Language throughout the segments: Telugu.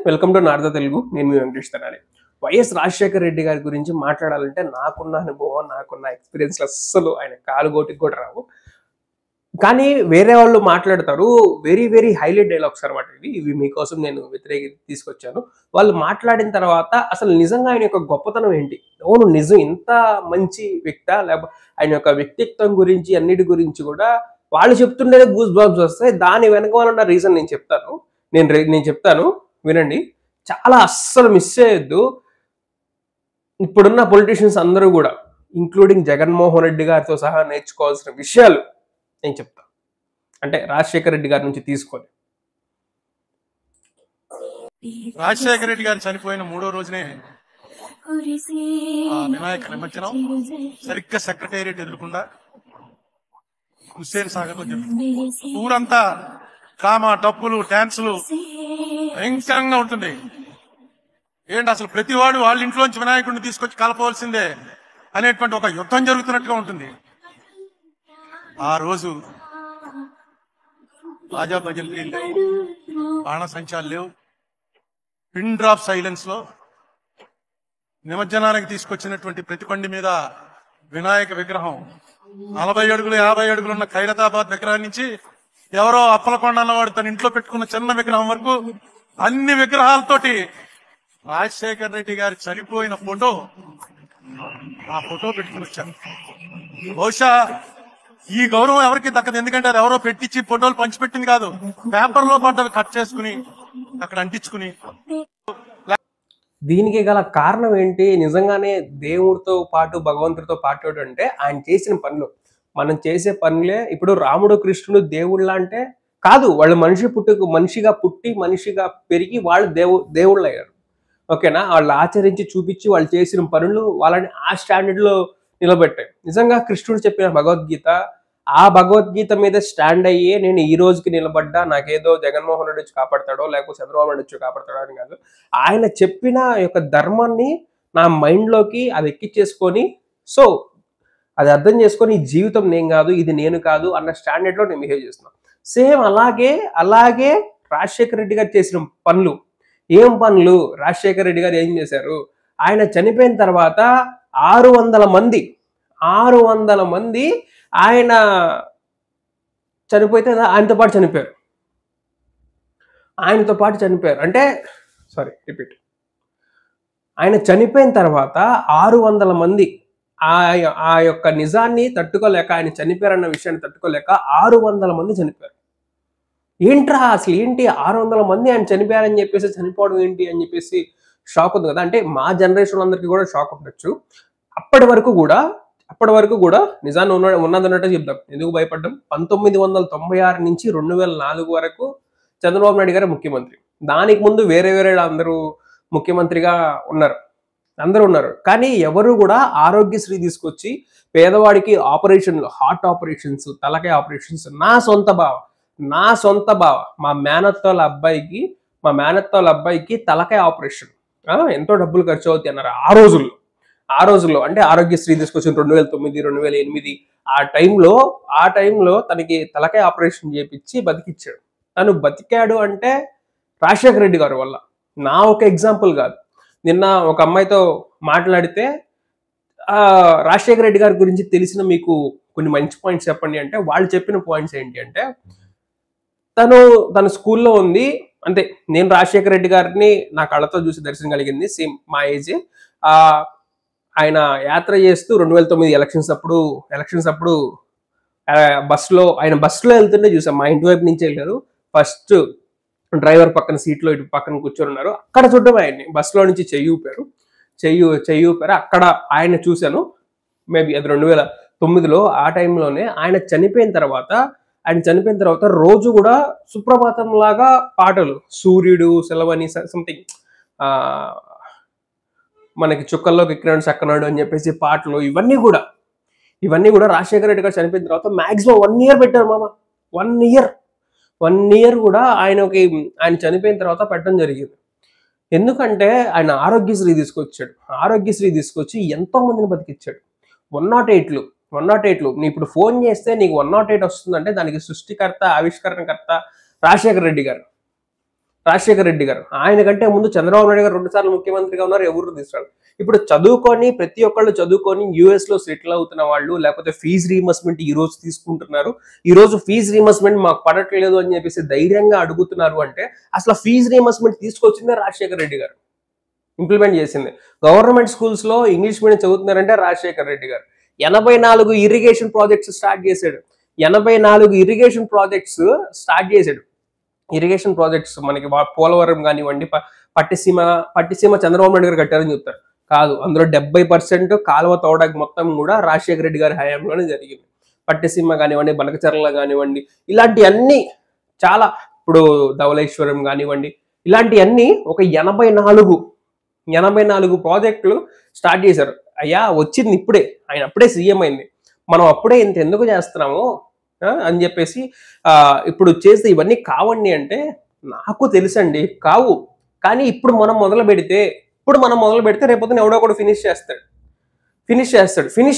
Welcome to నార్ద Telugu. నేను మీ వెంకటేష్ తనాలి. వైఎస్ రాజశేఖర రెడ్డి గారి గురించి మాట్లాడాలంటే నాకున్న అనుభవం, నాకున్న ఎక్స్పీరియన్స్‌లు అస్సలు ఆయన కాలుగోటికి కూడా రావు. కానీ వేరే వాళ్ళు మాట్లాడతారు. వెరీ, వెరీ హైలైట్ డైలాగ్స్ అనమాట ఇవి. ఇవి మీకోసం నేను తీసుకొచ్చాను. వాళ్ళు మాట్లాడిన తర్వాత అసలు నిజంగా ఆయన యొక్క గొప్పతనం ఏంటి? అవును నిజం ఇంత మంచి వ్యక్తా? లేకపోతే ఆయన యొక్క వ్యక్తిత్వం గురించి అన్నిటి గురించి కూడా వాళ్ళు చెప్తుంటేనే గూస్ బంప్స్ వస్తాయి. దాని వెనకాల ఉన్న రీజన్ నేను చెప్తాను. నేను చెప్తాను వినండి. చాలా అస్సలు మిస్ చేయొద్దు. ఇప్పుడున్న పొలిటీషియన్స్ అందరూ కూడా ఇంక్లూడింగ్ జగన్మోహన్ రెడ్డి గారితో సహా నేర్చుకోవాల్సిన విషయాలు నేను చెప్తాను. అంటే రాజశేఖర రెడ్డి గారి నుంచి తీసుకొని. రాజశేఖర రెడ్డి గారు చనిపోయిన 3వ రోజునే వినాయక నిమజ్జనం సరిగ్గా సెక్రటేరియట్ ఎదుర్కొండా హుస్సేన్ సాగర్ లో జరుగుతుంది. ఊరంతా డ్రామా, డప్పులు, డాన్సులు భయంకరంగా ఉంటుంది. ఏంటి అసలు ప్రతివాడు వాళ్ళ ఇంట్లోంచి వినాయకుడిని తీసుకొచ్చి కలపవలసిందే అనేటువంటి ఒక యుద్ధం జరుగుతున్నట్టుగా ఉంటుంది. ఆ రోజు రాజా ప్రజలు లేవు, బాణసంచాలు లేవు. పిన్ డ్రాప్ సైలెన్స్ లో నిమజ్జనానికి తీసుకొచ్చినటువంటి ప్రతి బండి మీద వినాయక విగ్రహం 40 అడుగులు 50 అడుగులు ఉన్న ఖైరతాబాద్ విగ్రహం నుంచి ఎవరో అప్పలకొండ అన్నవాడు తన ఇంట్లో పెట్టుకున్న చిన్న విగ్రహం వరకు అన్ని విగ్రహాలతోటి రాజశేఖర రెడ్డి గారు చనిపోయిన ఆ ఫోటో పెట్టుకుని వచ్చాను. బహుశా ఈ గౌరవం ఎవరికి దక్కదు. ఎందుకంటే అది ఎవరో పెట్టించి ఫోటోలు పంచిపెట్టింది కాదు. పేపర్లో పడ్డవి కట్ చేసుకుని అక్కడ అంటించుకుని. దీనికి గల కారణం ఏంటి? నిజంగానే దేవుడితో పాటు భగవంతుడితో పాటు అంటే ఆయన చేసిన పనులు. మనం చేసే పనులే. ఇప్పుడు రాముడు, కృష్ణుడు దేవుళ్ళ అంటే కాదు. వాళ్ళు మనిషిగా పుట్టి మనిషిగా పెరిగి వాళ్ళు దేవుళ్ళు అయ్యారు. ఓకేనా? వాళ్ళు ఆచరించి చూపించి వాళ్ళు చేసిన పనులు వాళ్ళని ఆ స్టాండర్డ్ లో నిలబెట్టాయి. నిజంగా కృష్ణుడు చెప్పిన భగవద్గీత, ఆ భగవద్గీత మీద స్టాండ్ అయ్యే నేను ఈ రోజుకి నిలబడ్డా. నాకేదో జగన్మోహన్ రెడ్డి వచ్చి కాపాడతాడో లేకపోతే చంద్రబాబు నాయుడు వచ్చి కాపాడతాడో అని కాదు. ఆయన చెప్పిన యొక్క ధర్మాన్ని నా మైండ్లోకి అది ఎక్కించేసుకొని, సో అది అర్థం చేసుకొని ఈ జీవితం నేను కాదు, ఇది నేను కాదు అన్న స్టాండర్డ్ లో నేను బిహేవ్ చేస్తున్నాను. సేమ్ అలాగే రాజశేఖర రెడ్డి గారు చేసిన పనులు. ఏం పనులు? రాజశేఖర రెడ్డి గారు ఏం చేశారు? ఆయన చనిపోయిన తర్వాత 600 మంది ఆయన చనిపోతే ఆయనతో పాటు చనిపోయారు. అంటే రిపీట్. ఆయన చనిపోయిన తర్వాత 600 మంది ఆ యొక్క నిజాన్ని తట్టుకోలేక, ఆయన చనిపోయారన్న విషయాన్ని తట్టుకోలేక 600 మంది చనిపోయారు. ఏంట్రా అసలు ఏంటి 600 మంది ఆయన చనిపోయారని చెప్పేసి చనిపోవడం ఏంటి అని చెప్పేసి షాక్ ఉంది కదా. అంటే మా జనరేషన్ అందరికీ కూడా షాక్ ఉండొచ్చు. అప్పటి వరకు కూడా నిజాన్ని ఉన్నదన్నట్టు చెప్దాం. ఎందుకు భయపడ్డాం? 1996 నుంచి 2004 వరకు చంద్రబాబు నాయుడు గారు ముఖ్యమంత్రి. దానికి ముందు వేరే అందరూ ముఖ్యమంత్రిగా అందరూ ఉన్నారు. కానీ ఎవరు కూడా ఆరోగ్యశ్రీ తీసుకొచ్చి పేదవాడికి ఆపరేషన్లు, హార్ట్ ఆపరేషన్స్, తలకాయ ఆపరేషన్స్, నా సొంత బావ మా మేనత్తోళ్ళ అబ్బాయికి తలకాయ ఆపరేషన్ ఎంతో డబ్బులు ఖర్చు అవుతాయి అన్నారు ఆ రోజుల్లో. అంటే ఆరోగ్యశ్రీ తీసుకొచ్చిన 2009, 2008 ఆ టైంలో తనకి తలకాయ ఆపరేషన్ చేపించి బతికిచ్చాడు. తను బతికాడు అంటే రాజశేఖర రెడ్డి గారి వల్ల. నా ఒక ఎగ్జాంపుల్ కాదు. నిన్న ఒక అమ్మాయితో మాట్లాడితే రాజశేఖర రెడ్డి గారి గురించి తెలిసిన మీకు కొన్ని మంచి పాయింట్స్ చెప్పండి అంటే, వాళ్ళు చెప్పిన పాయింట్స్ ఏంటి అంటే, తన స్కూల్లో ఉంది. అంటే నేను రాజశేఖర రెడ్డి గారిని నా కళ్ళతో చూసి దర్శనం కలిగింది. సేమ్ మా ఏజే. ఆయన యాత్ర చేస్తూ 2009 ఎలక్షన్స్ అప్పుడు ఆయన బస్సులో వెళ్తుంటే చూసాం. మా ఇంటి వైపు నుంచి వెళ్ళారు. ఫస్ట్ డ్రైవర్ పక్కన సీట్లో ఇటు పక్కన కూర్చొని ఉన్నారు. అక్కడ చూడడం ఆయన్ని బస్సులో నుంచి చెయ్యి ఊపారు. అక్కడ ఆయన చూశాను. మేబీ అది 2009లో. ఆ టైంలోనే ఆయన చనిపోయిన తర్వాత రోజు కూడా సుప్రభాతం లాగా పాటలు, సూర్యుడు సెలవని సంథింగ్, మనకి చుక్కల్లోకి ఎక్కినాడు చక్కనాడు అని చెప్పేసి పాటలు, ఇవన్నీ కూడా రాజశేఖర రెడ్డి గారు చనిపోయిన తర్వాత మాక్సిమం 1 year పెట్టారు మామ. 1 year కూడా ఆయన చనిపోయిన తర్వాత పెట్టడం జరిగింది. ఎందుకంటే ఆయన ఆరోగ్యశ్రీ తీసుకొచ్చి ఎంతో మందిని బతికిచ్చాడు. 108లు నీ ఇప్పుడు ఫోన్ చేస్తే నీకు 108 వస్తుందంటే దానికి సృష్టికర్త, ఆవిష్కరణకర్త రాజశేఖర రెడ్డి గారు. రాజశేఖర రెడ్డి గారు. ఆయన కంటే ముందు చంద్రబాబు నాయుడు గారు 2 సార్లు ముఖ్యమంత్రిగా ఉన్నారు. ఎవరు తీసుకురాడు. ఇప్పుడు చదువుకొని ప్రతి ఒక్కళ్ళు చదువుకొని యూఎస్ లో సెటిల్ అవుతున్న వాళ్ళు, లేకపోతే ఫీజు రీయింబర్స్మెంట్ ఈ రోజు తీసుకుంటున్నారు. ఈ రోజు ఫీజు రీయింబర్స్మెంట్ మాకు పడట్లేదు అని చెప్పేసి ధైర్యంగా అడుగుతున్నారు అంటే అసలు ఫీజు రీయింబర్స్మెంట్ తీసుకొచ్చిందే రాజశేఖర రెడ్డి గారు, ఇంప్లిమెంట్ చేసింది. గవర్నమెంట్ స్కూల్స్ లో ఇంగ్లీష్ మీడియం చదువుతున్నారంటే రాజశేఖర రెడ్డి గారు. 84 ఇరిగేషన్ ప్రాజెక్ట్స్ స్టార్ట్ చేశాడు. 84 ఇరిగేషన్ ప్రాజెక్ట్స్ స్టార్ట్ చేశాడు. ఇరిగేషన్ ప్రాజెక్ట్స్ మనకి పోలవరం కానివ్వండి, పట్టిసీమ చంద్రబాబు నాయుడు గారు కట్టారని చెప్తారు. కాదు, అందులో 70% కాలువ తోడకి మొత్తం కూడా రాజశేఖర రెడ్డి గారి హయాంలోనే జరిగింది. పట్టిసీమ కానివ్వండి, బనకచర్ల కానివ్వండి, ఇలాంటి అన్ని చాలా, ఇప్పుడు ధవళేశ్వరం కానివ్వండి, ఇలాంటివన్నీ ఒక 84 ప్రాజెక్టులు స్టార్ట్ చేశారు. అయ్యా వచ్చింది ఇప్పుడే, ఆయన అప్పుడే సీఎం అయింది, మనం అప్పుడే ఇంత ఎందుకు చేస్తున్నాము అని చెప్పేసి ఇప్పుడు చేస్తే ఇవన్నీ కావండి అంటే నాకు తెలుసండి కావు. కానీ ఇప్పుడు మనం మొదలు పెడితే రేపొద్దున ఎవడో కూడా ఫినిష్ చేస్తాడు. ఫినిష్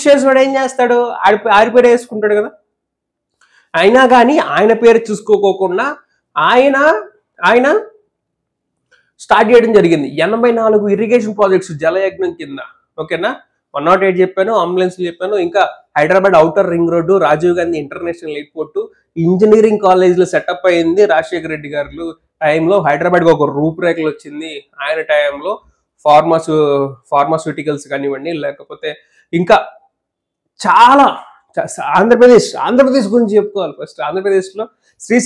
చేసినాడు ఏం చేస్తాడు, ఆడి పేరు వేసుకుంటాడు కదా. అయినా కానీ ఆయన పేరు చూసుకోకుండా ఆయన స్టార్ట్ చేయడం జరిగింది. 84 ఇరిగేషన్ ప్రాజెక్ట్స్ జలయజ్ఞం కింద. ఓకేనా, 108 చెప్పాను, అంబులెన్స్ చెప్పాను, ఇంకా Hyderabad outer ring road, Rajiv Gandhi international airport, engineering కాలేజీలో సెటప్ అయింది రాజశేఖర రెడ్డి గారు టైంలో. హైదరాబాద్కి ఒక రూపురేఖలు వచ్చింది ఆయన టైంలో. ఫార్మాస్యూటికల్స్ కానివ్వండి, లేకపోతే ఇంకా చాలా ఆంధ్రప్రదేశ్ గురించి చెప్పుకోవాలి. ఫస్ట్ ఆంధ్రప్రదేశ్లో శ్రీ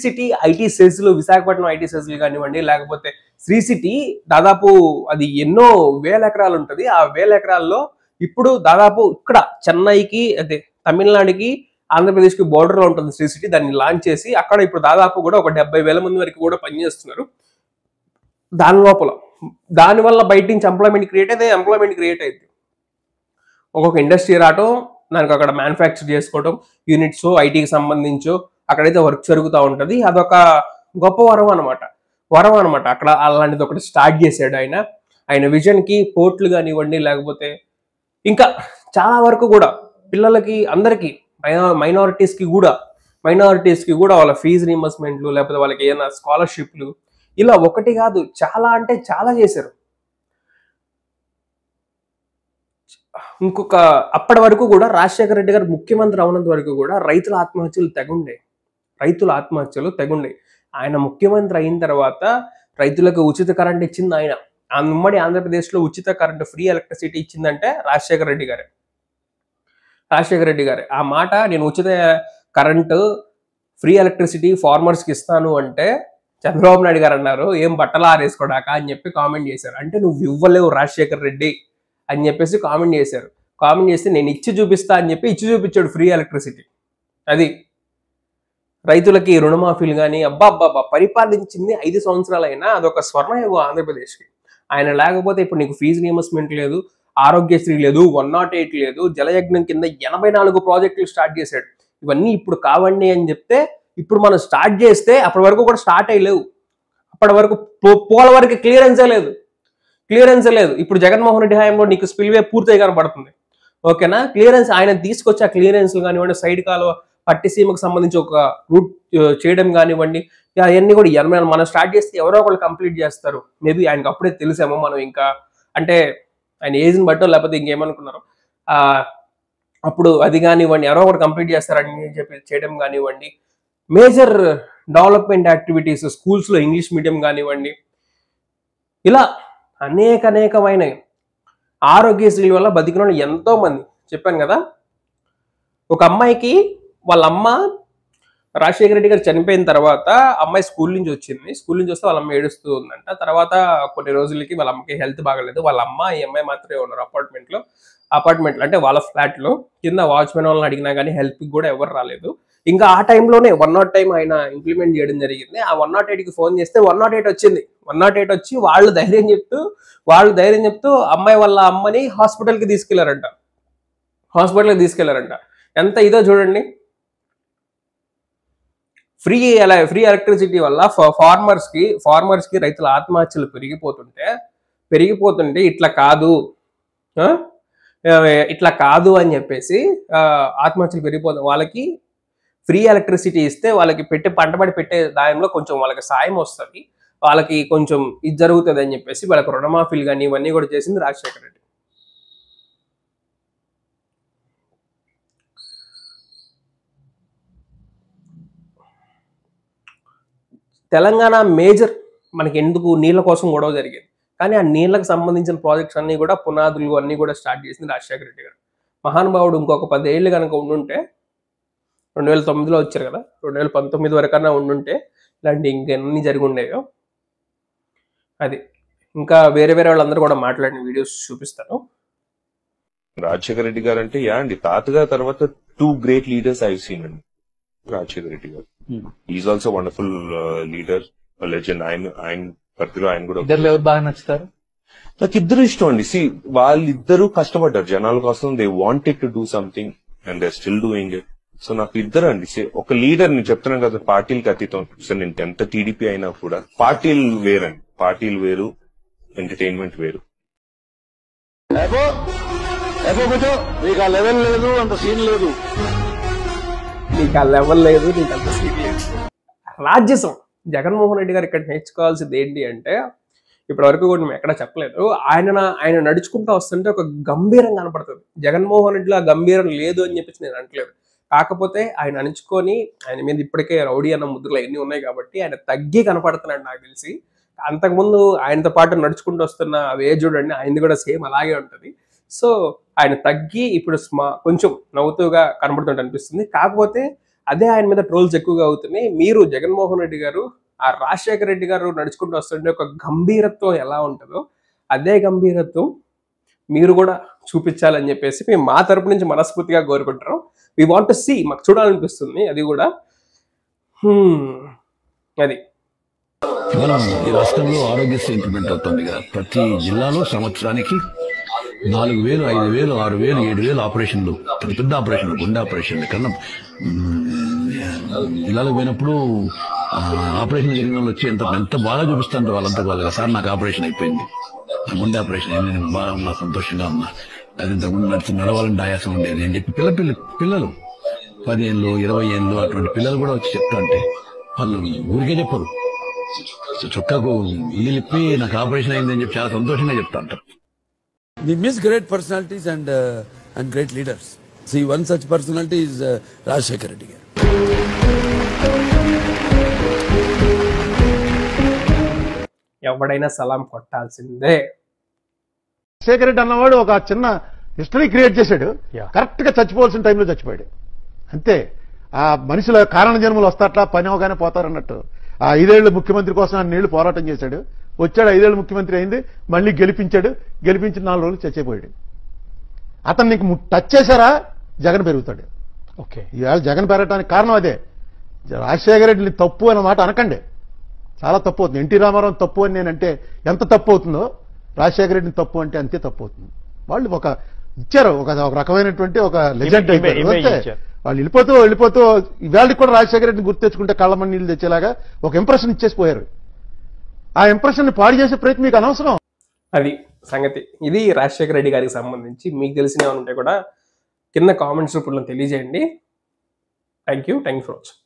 సిటీ ఐటీ సెజ్లు, విశాఖపట్నం ఐటీ సెజ్లు కానివ్వండి, లేకపోతే శ్రీ సిటీ దాదాపు అది ఎన్నో వేల ఎకరాలు ఉంటుంది. ఆ వేల ఎకరాల్లో ఇప్పుడు దాదాపు ఇక్కడ చెన్నైకి, అదే తమిళనాడుకి, ఆంధ్రప్రదేశ్కి బోర్డర్లో ఉంటుంది శ్రీ సిటీ. దాన్ని లాంచ్ చేసి అక్కడ ఇప్పుడు దాదాపు కూడా ఒక 70,000 మంది వరకు కూడా పనిచేస్తున్నారు దాని లోపల. దానివల్ల బయట నుంచి ఎంప్లాయ్మెంట్ క్రియేట్ అయింది. ఒక్కొక్క ఇండస్ట్రీ రావటం, దానికి అక్కడ మ్యానుఫ్యాక్చర్ చేసుకోవడం, యూనిట్స్ ఐటీకి సంబంధించో అక్కడైతే వర్క్ జరుగుతూ ఉంటుంది. అదొక గొప్ప వరం అనమాట. అక్కడ అలాంటిది ఒకటి స్టార్ట్ చేశాడు ఆయన విజన్కి. పోర్ట్లు కానివ్వండి, లేకపోతే ఇంకా చాలా వరకు కూడా పిల్లలకి అందరికీ, మైనారిటీస్కి కూడా వాళ్ళ ఫీజు రీయింబర్స్మెంట్లు, లేకపోతే వాళ్ళకి ఏదైనా స్కాలర్షిప్లు, ఇలా ఒకటి కాదు చాలా అంటే చాలా చేశారు. ఇంకొక అప్పటి వరకు కూడా రాజశేఖర రెడ్డి గారు ముఖ్యమంత్రి అవునంత వరకు కూడా రైతుల ఆత్మహత్యలు తెగుండే. ఆయన ముఖ్యమంత్రి అయిన తర్వాత రైతులకు ఉచిత కరెంట్ ఇచ్చింది ఆయన. ఉమ్మడి ఆంధ్రప్రదేశ్లో ఉచిత కరెంట్, ఫ్రీ ఎలక్ట్రిసిటీ ఇచ్చిందంటే రాజశేఖర రెడ్డి గారే. ఆ మాట, నేను ఉచిత కరెంటు, ఫ్రీ ఎలక్ట్రిసిటీ ఫార్మర్స్కి ఇస్తాను అంటే చంద్రబాబు నాయుడు గారు అన్నారు, ఏం బట్టలు ఆరేసుకోడాక అని చెప్పి కామెంట్ చేశారు. అంటే నువ్వు ఇవ్వలేవు రాజశేఖర రెడ్డి అని చెప్పేసి కామెంట్ చేశారు. కామెంట్ చేస్తే నేను ఇచ్చి చూపిస్తా అని చెప్పి ఇచ్చి చూపించాడు ఫ్రీ ఎలక్ట్రిసిటీ. అది రైతులకి రుణమాఫీలు కానీ, అబ్బా పరిపాలించింది 5 సంవత్సరాలైనా అదొక స్వర్ణయుగం ఆంధ్రప్రదేశ్కి. ఆయన లేకపోతే ఇప్పుడు నీకు ఫీజు రీయింబర్స్మెంట్ లేదు, ఆరోగ్యశ్రీ లేదు, 108 లేదు, జలయజ్ఞం కింద 84 ప్రాజెక్టులు స్టార్ట్ చేశాడు. ఇవన్నీ ఇప్పుడు కావండి అని చెప్తే, ఇప్పుడు మనం స్టార్ట్ చేస్తే అప్పటి వరకు కూడా స్టార్ట్ అయ్యలేవు. అప్పటి వరకు పోలవరకు క్లియరెన్సే లేదు. ఇప్పుడు జగన్మోహన్ రెడ్డి హయాంలో నీకు స్పిల్వే పూర్తిగా కనబడుతుంది. ఓకేనా, క్లియరెన్స్ ఆయన తీసుకొచ్చి ఆ క్లియరెన్స్లు కానివ్వండి, సైడ్ కాలువ పట్టిసీమకు సంబంధించి ఒక రూట్ చేయడం కానివ్వండి, అవన్నీ కూడా మనం స్టార్ట్ చేస్తే ఎవరో ఒకళ్ళు కంప్లీట్ చేస్తారు. మేబీ ఆయనకు అప్పుడే తెలిసామో మనం, ఇంకా అంటే ఆయన ఏజ్ని బట్టో లేకపోతే ఇంకేమనుకున్నారు, అప్పుడు అది కానివ్వండి ఎవరో ఒకటి కంప్లీట్ చేస్తారని చెప్పి చేయడం కానివ్వండి. మేజర్ డెవలప్మెంట్ యాక్టివిటీస్ స్కూల్స్లో ఇంగ్లీష్ మీడియం కానివ్వండి, ఇలా అనేకమైన ఆరోగ్యశ్రీ వల్ల బతికిన వాళ్ళు ఎంతో మంది. చెప్పాను కదా, ఒక అమ్మాయికి వాళ్ళ అమ్మ, రాజశేఖర రెడ్డి గారు చనిపోయిన తర్వాత అమ్మాయి స్కూల్ నుంచి వస్తే వాళ్ళ అమ్మ ఏడుస్తూ ఉందంట. తర్వాత కొన్ని రోజులకి వాళ్ళ అమ్మకి హెల్త్ బాగలేదు. వాళ్ళ అమ్మ, ఈ అమ్మాయి మాత్రమే ఉన్నారు అపార్ట్మెంట్లో అంటే వాళ్ళ ఫ్లాట్లో. కింద వాచ్మెన్ వాళ్ళని అడిగినా కానీ హెల్ప్కి కూడా ఎవరు రాలేదు. ఇంకా ఆ టైంలోనే 108 ఆయన ఇంప్లిమెంట్ చేయడం జరిగింది. ఆ 108కి ఫోన్ చేస్తే 108 వచ్చింది. 108 వచ్చి వాళ్ళు ధైర్యం చెప్తూ అమ్మాయి వాళ్ళ అమ్మని హాస్పిటల్కి తీసుకెళ్లారంట. ఎంత ఇదో చూడండి. ఫ్రీ ఎలక్ట్రిసిటీ వల్ల ఫార్మర్స్ కి రైతుల ఆత్మహత్యలు పెరిగిపోతుంటే ఇట్లా కాదు అని చెప్పేసి ఆత్మహత్యలు పెరిగిపోతుంది. వాళ్ళకి ఫ్రీ ఎలక్ట్రిసిటీ ఇస్తే వాళ్ళకి పంటబడి పెట్టే దానిలో కొంచెం వాళ్ళకి సాయం వస్తుంది, వాళ్ళకి కొంచెం ఇది జరుగుతుంది అని చెప్పేసి వాళ్ళకి రుణమాఫీలు కానీ ఇవన్నీ కూడా చేసింది రాజశేఖర రెడ్డి. తెలంగాణ మేజర్ మనకి ఎందుకు నీళ్ళ కోసం గొడవ జరిగేది, కానీ ఆ నీళ్ళకి సంబంధించిన ప్రాజెక్ట్స్ అన్నీ కూడా పునాదులు అన్నీ కూడా స్టార్ట్ చేసింది రాజశేఖర రెడ్డి గారు. మహానుభావుడు ఇంకొక 10 ఏళ్ళు కనుక ఉండుంటే, 2009లో వచ్చారు కదా, 2019 వరకన్నా ఉండుంటే ఇలాంటి ఇంకెన్ని జరిగి ఉండేవో. అది ఇంకా వేరే వాళ్ళందరూ కూడా మాట్లాడిన వీడియోస్ చూపిస్తాను. రాజశేఖర రెడ్డి గారు అంటే అండి, తాతగారి తర్వాత 2 great leaders I've seen అండి. రాజశేఖర రెడ్డి గారు is also wonderful leader, legend. ఆయన పరిధిలో ఆయన కూడా. ఇద్దరు ఎవరు బాగా నచ్చుతారు? నాకు ఇద్దరు ఇష్టం అండి. వాళ్ళిద్దరూ కష్టపడ్డారు జనాల కోసం. They wanted to do something and they still doing it. So నాకు ఇద్దరు అండి. ఒక లీడర్, నేను చెప్తున్నాను కదా, పార్టీలకు అతీతం. సార్ నేను ఎంత టీడీపీ అయినా కూడా పార్టీలు వేరండి. పార్టీలు వేరు, ఎంటర్టైన్మెంట్ వేరు. మీకు ఆ లెవెల్ లేదు, అంత సీన్ లేదు. నీకు ఆ లెవెల్ లేదు, నీకు అంత సీన్ లేదు. రాజ్యసం జగన్మోహన్ రెడ్డి గారు ఇక్కడ నేర్చుకోవాల్సింది ఏంటి అంటే, ఇప్పటి వరకు కూడా మేము ఎక్కడ చెప్పలేదు, ఆయన నడుచుకుంటూ వస్తుంటే ఒక గంభీరం కనపడుతుంది. జగన్మోహన్ రెడ్డిలో ఆ గంభీరం లేదు అని చెప్పేసి నేను అనట్లేదు. కాకపోతే ఆయన అణుచుకొని, ఆయన మీద ఇప్పటికే రౌడీ అన్న ముద్రలు ఎన్ని ఉన్నాయి కాబట్టి ఆయన తగ్గి కనపడుతున్నాడు నాకు తెలిసి. అంతకుముందు ఆయనతో పాటు నడుచుకుంటూ వస్తున్న అవే చూడండి, ఆయనది కూడా సేమ్ అలాగే ఉంటుంది. సో ఆయన తగ్గి ఇప్పుడు కొంచెం నవ్వుతూగా కనబడుతుంటే అనిపిస్తుంది. కాకపోతే అదే ఆయన మీద ట్రోల్స్ ఎక్కువగా అవుతున్నాయి. మీరు జగన్మోహన్ రెడ్డి గారు ఆ రాజశేఖర రెడ్డి గారు నడుచుకుంటూ వస్తుంటే ఒక గంభీరత్వం ఎలా ఉంటుందో అదే గంభీరత్వం మీరు కూడా చూపించాలని చెప్పేసి మేము మా తరపు నుంచి మనస్ఫూర్తిగా కోరుకుంటున్నాం. వి వాంట్ టు సీ, మాకు చూడాలనిపిస్తుంది. అది కూడా అది మనం ఈ రాష్ట్రంలో ఆరోగ్యశ్రీ ఇంప్లిమెంట్ అవుతుంది కదా. ప్రతి జిల్లాలో సంవత్సరానికి 4,000, 5,000, 6,000, 7,000 ఆపరేషన్లు, పెద్ద ఆపరేషన్లు, గుండె ఆపరేషన్లు కన్నా జిల్లాలకు పోయినప్పుడు ఆపరేషన్ జరిగిన వాళ్ళు వచ్చి ఎంత బాగా చూపిస్తాంటారు వాళ్ళంతా. వాళ్ళగా సార్ నాకు ఆపరేషన్ అయిపోయింది, గుండె ఆపరేషన్ అయింది, నేను బాగా ఉన్నా, సంతోషంగా ఉన్నా, అది ఇంతకుముందు నడవాలని ఆయాసం ఉండేది అని చెప్పి పిల్లలు 10 ఏళ్ళు 20 ఏళ్ళు అటువంటి పిల్లలు కూడా వచ్చి చెప్తా అంటే వాళ్ళు ఊరికే చెప్పరు, చొక్కాకు ఇల్లు ఇప్పి నాకు ఆపరేషన్ అయింది అని చెప్పి చాలా సంతోషంగా చెప్తా ఉంటారు. We miss great personalities and great leaders. See, one such personality is Rajshekar Reddy. ఎవడైనా సలాం కొట్టాల్సిందే. శేఖర్ రెడ్డి అన్నవాడు ఒక చిన్న హిస్టరీ క్రియేట్ చేశాడు. కరెక్ట్ గా చచ్చిపోవాల్సిన టైంలో చచ్చిపోయాడు అంతే. ఆ మనుషుల కారణ జన్మలు వస్తాట్లా, పని అవగానే పోతారన్నట్టు. ఆ 5 ఏళ్లు ముఖ్యమంత్రి కోసం ఆయన నీళ్లు పోరాటం చేశాడు, వచ్చాడు, 5 ఏళ్ళు ముఖ్యమంత్రి అయింది, మళ్ళీ గెలిపించాడు, గెలిపించిన 4 రోజులు చచ్చిపోయాడు. అతను నీకు టచ్ చేశారా జగన్ పెరుగుతాడు. ఓకే, ఈవేళ జగన్ పెరగడానికి కారణం అదే. రాజశేఖర రెడ్డిని తప్పు అన్న మాట అనకండి, చాలా తప్పు అవుతుంది. ఎన్టీ రామారావు తప్పు అని నేనంటే ఎంత తప్పు అవుతుందో, రాజశేఖర రెడ్డిని తప్పు అంటే అంతే తప్పు అవుతుంది. వాళ్ళు ఒక ఇచ్చారు, ఒక రకమైనటువంటి ఒక లెజెండ్ అయిపోయారు. వాళ్ళు వెళ్ళిపోతూ ఇవాళకి కూడా రాజశేఖర రెడ్డిని గుర్తు తెచ్చుకుంటే కళ్ళమని నీళ్ళు తెచ్చేలాగా ఒక ఇంప్రెషన్ ఇచ్చేసిపోయారు. ఆ ఇంప్రెషన్ ని పాడు చేసే ప్రయత్నం మీకు అనవసరం. అది సంగతి. ఇది రాజశేఖర రెడ్డి గారికి సంబంధించి మీకు తెలిసిన ఉంటే కూడా కింద కామెంట్స్ రూపంలో తెలియజేయండి. Thank you for watching.